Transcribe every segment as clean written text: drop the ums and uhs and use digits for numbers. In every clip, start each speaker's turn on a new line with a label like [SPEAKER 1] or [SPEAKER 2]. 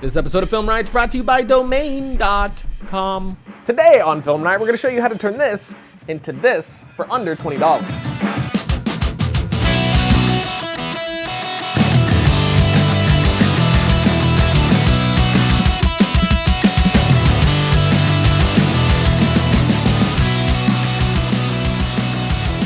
[SPEAKER 1] This episode of FilmRiot is brought to you by Domain.com. Today on FilmRiot, we're going to show you how to turn this into this for under $20.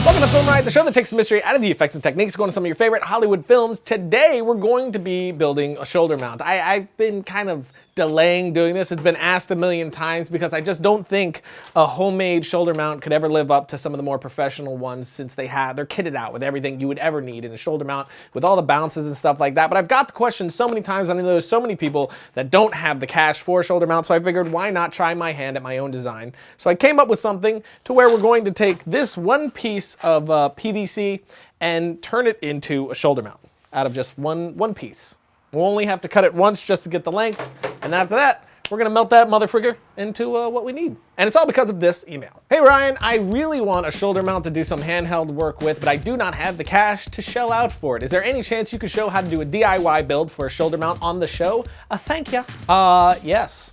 [SPEAKER 1] Welcome to FilmRiot, the show that takes the mystery out of the effects and techniques going to some of your favorite Hollywood films. Today, we're going to be building a shoulder mount. I've been kind of delaying doing this. It's been asked a million times because I just don't think a homemade shoulder mount could ever live up to some of the more professional ones, since they're kitted out with everything you would ever need in a shoulder mount with all the bounces and stuff like that. But I've got the question so many times. I know there's so many people that don't have the cash for a shoulder mount, so I figured why not try my hand at my own design. So I came up with something to where we're going to take this one piece of PVC and turn it into a shoulder mount out of just one piece. We'll only have to cut it once just to get the length, and after that, we're gonna melt that motherfricker into what we need. And it's all because of this email. Hey Ryan, I really want a shoulder mount to do some handheld work with, but I do not have the cash to shell out for it. Is there any chance you could show how to do a DIY build for a shoulder mount on the show? Thank ya. Yes.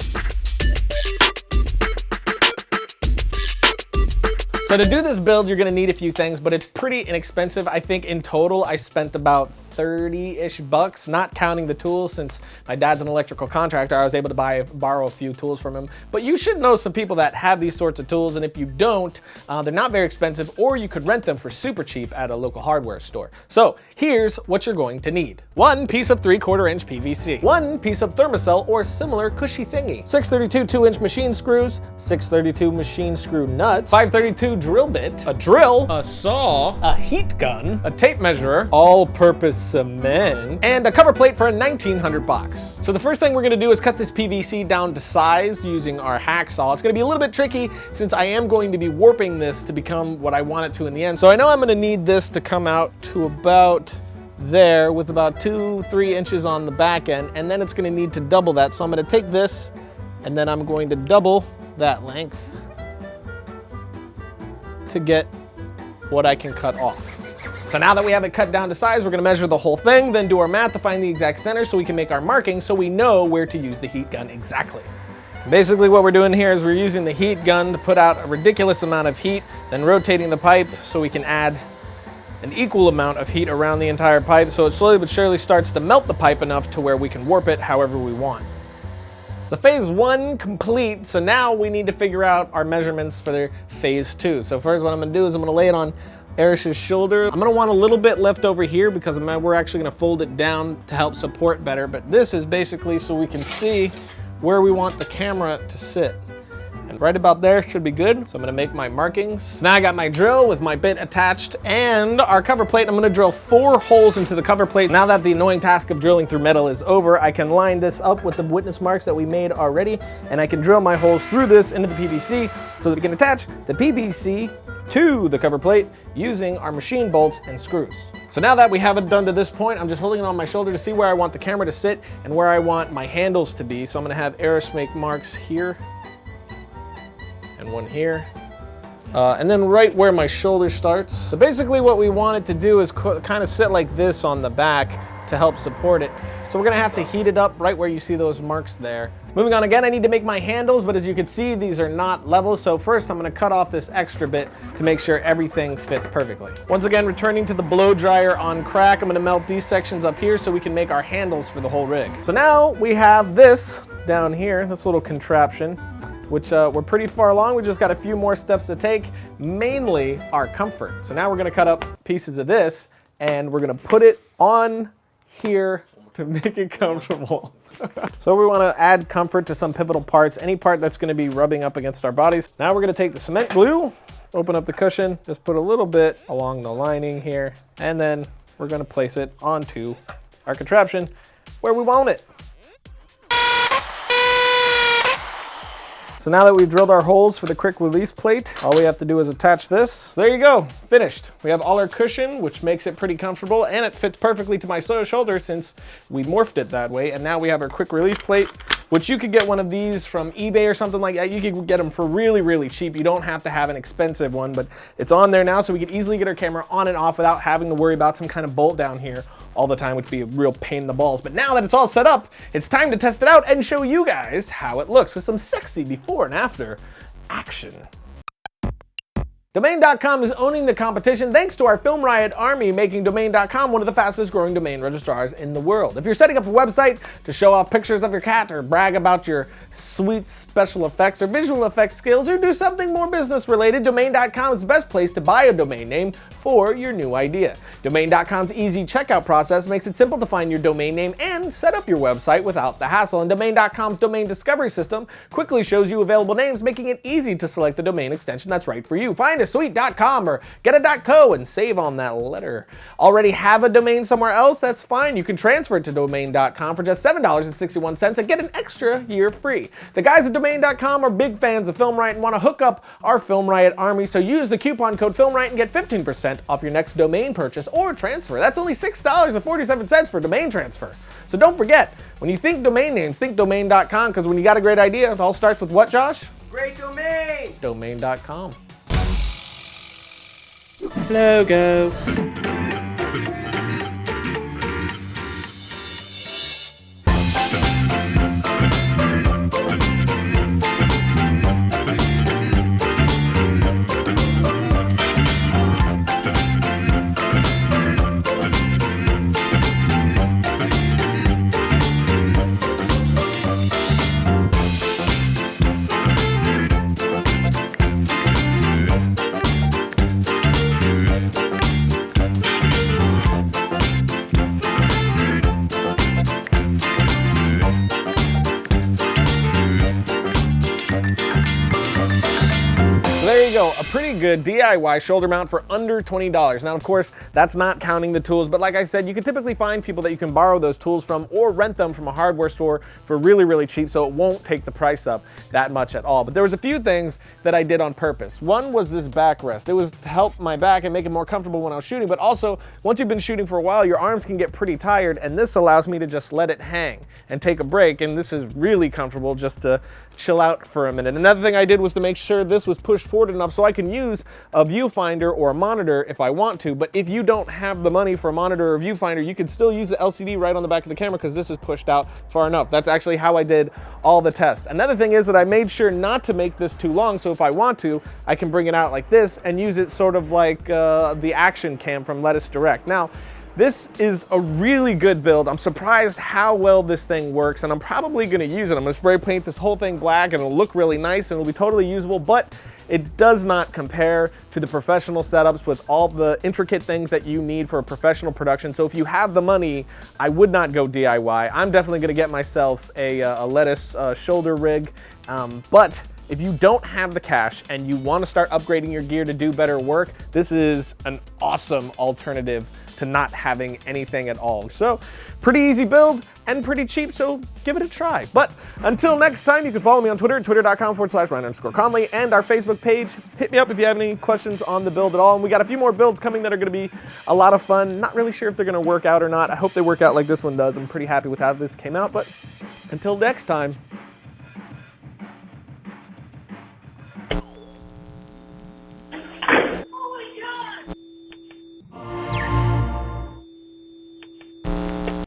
[SPEAKER 1] So to do this build, you're gonna need a few things, but it's pretty inexpensive. I think in total, I spent about 30-ish bucks, not counting the tools. Since my dad's an electrical contractor, I was able to borrow a few tools from him. But you should know some people that have these sorts of tools, and if you don't, they're not very expensive, or you could rent them for super cheap at a local hardware store. So here's what you're going to need. 1 piece of 3/4 inch PVC, 1 piece of thermocell or similar cushy thingy, 632 2-inch machine screws, 632 machine screw nuts, 532 drill bit, a drill, a saw, a heat gun, a tape measure, all-purpose cement, and a cover plate for a 1900 box. So the first thing we're gonna do is cut this PVC down to size using our hacksaw. It's gonna be a little bit tricky since I am going to be warping this to become what I want it to in the end. So I know I'm gonna need this to come out to about there with about 2-3 inches on the back end, and then it's gonna need to double that. So I'm gonna take this and then I'm going to double that length to get what I can cut off. So now that we have it cut down to size, we're gonna measure the whole thing, then do our math to find the exact center so we can make our markings so we know where to use the heat gun exactly. Basically what we're doing here is we're using the heat gun to put out a ridiculous amount of heat, then rotating the pipe so we can add an equal amount of heat around the entire pipe, so it slowly but surely starts to melt the pipe enough to where we can warp it however we want. So phase 1 complete, so now we need to figure out our measurements for phase 2. So first what I'm gonna do is I'm gonna lay it on Erish's shoulder. I'm gonna want a little bit left over here because we're actually gonna fold it down to help support better, but this is basically so we can see where we want the camera to sit. And right about there should be good. So I'm gonna make my markings. So now I got my drill with my bit attached and our cover plate. I'm gonna drill 4 holes into the cover plate. Now that the annoying task of drilling through metal is over, I can line this up with the witness marks that we made already, and I can drill my holes through this into the PVC so that we can attach the PVC to the cover plate using our machine bolts and screws. So now that we have it done to this point, I'm just holding it on my shoulder to see where I want the camera to sit and where I want my handles to be. So I'm gonna have Erish make marks here and one here, and then right where my shoulder starts. So basically what we want it to do is kind of sit like this on the back to help support it. So we're gonna have to heat it up right where you see those marks there. Moving on again, I need to make my handles, but as you can see, these are not level. So first I'm gonna cut off this extra bit to make sure everything fits perfectly. Once again, returning to the blow dryer on crack, I'm gonna melt these sections up here so we can make our handles for the whole rig. So now we have this down here, this little contraption, which we're pretty far along. We just got a few more steps to take, mainly our comfort. So now we're gonna cut up pieces of this and we're gonna put it on here to make it comfortable. So we wanna add comfort to some pivotal parts, any part that's gonna be rubbing up against our bodies. Now we're gonna take the cement glue, open up the cushion, just put a little bit along the lining here, and then we're gonna place it onto our contraption where we want it. So now that we've drilled our holes for the quick release plate, all we have to do is attach this. So there you go, finished. We have all our cushion, which makes it pretty comfortable, and it fits perfectly to my shoulder since we morphed it that way. And now we have our quick release plate which you could get one of these from eBay or something like that. You could get them for really, really cheap. You don't have to have an expensive one, but it's on there now, so we can easily get our camera on and off without having to worry about some kind of bolt down here all the time, which would be a real pain in the balls. But now that it's all set up, it's time to test it out and show you guys how it looks with some sexy before and after action. Domain.com is owning the competition thanks to our FilmRiot army, making Domain.com one of the fastest growing domain registrars in the world. If you're setting up a website to show off pictures of your cat or brag about your sweet special effects or visual effects skills or do something more business related, Domain.com is the best place to buy a domain name for your new idea. Domain.com's easy checkout process makes it simple to find your domain name and set up your website without the hassle. And Domain.com's domain discovery system quickly shows you available names, making it easy to select the domain extension that's right for you. Find a sweet.com or get a .co and save on that letter. Already have a domain somewhere else? That's fine. You can transfer it to Domain.com for just $7.61 and get an extra year free. The guys at Domain.com are big fans of FilmRiot and want to hook up our FilmRiot army, so use the coupon code FilmRiot and get 15% off your next domain purchase or transfer. That's only $6.47 for domain transfer. So don't forget, when you think domain names, think Domain.com, because when you got a great idea, it all starts with what, Josh?
[SPEAKER 2] Great domain!
[SPEAKER 1] Domain.com.
[SPEAKER 2] Logo.
[SPEAKER 1] There you go, a pretty good DIY shoulder mount for under $20. Now, of course, that's not counting the tools, but like I said, you can typically find people that you can borrow those tools from or rent them from a hardware store for really, really cheap, so it won't take the price up that much at all. But there was a few things that I did on purpose. One was this backrest. It was to help my back and make it more comfortable when I was shooting, but also, once you've been shooting for a while, your arms can get pretty tired, and this allows me to just let it hang and take a break, and this is really comfortable just to chill out for a minute. Another thing I did was to make sure this was pushed forward enough so I can use a viewfinder or a monitor if I want to, but if you don't have the money for a monitor or viewfinder, you can still use the LCD right on the back of the camera because this is pushed out far enough. That's actually how I did all the tests. Another thing is that I made sure not to make this too long, so if I want to, I can bring it out like this and use it sort of like the action cam from Lettuce Direct. Now, this is a really good build. I'm surprised how well this thing works, and I'm probably gonna use it. I'm gonna spray paint this whole thing black and it'll look really nice and it'll be totally usable, but it does not compare to the professional setups with all the intricate things that you need for a professional production. So if you have the money, I would not go DIY. I'm definitely gonna get myself a Lettuce shoulder rig, but if you don't have the cash and you want to start upgrading your gear to do better work, this is an awesome alternative to not having anything at all. So pretty easy build and pretty cheap, so give it a try. But until next time, you can follow me on Twitter at twitter.com/Ryan_Conley and our Facebook page. Hit me up if you have any questions on the build at all. And we got a few more builds coming that are gonna be a lot of fun. Not really sure if they're gonna work out or not. I hope they work out like this one does. I'm pretty happy with how this came out, but until next time,